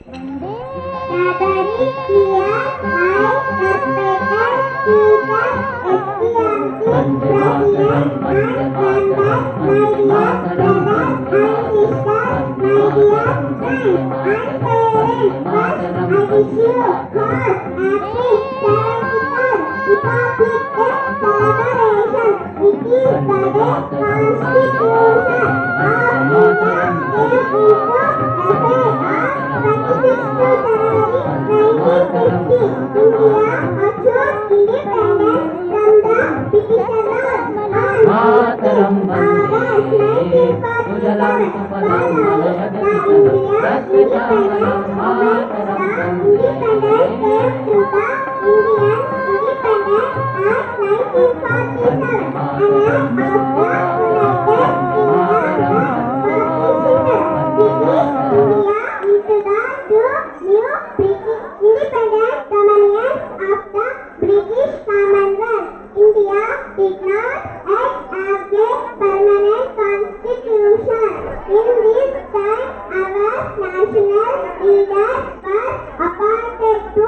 Dari Kia Hai Katakan Kita Estianti Radian Hai Kandas Media Dadat Hai Nisa Media Hai Anteren Mas Adisyu Kor Ati Tarangitan Republic Collaboration Wiki Bade Constitution Afrika Ebuko FAA 26 India achieved independence from the British rule on Mataram August 1947. Following the Indian independence movement, the independence came through the Indian Independence Act 1947, an act of the United Kingdom that British India into the two new British independent dominions of the British Commonwealth. India did not act as a permanent constitution. In this time, our national leaders were appointed to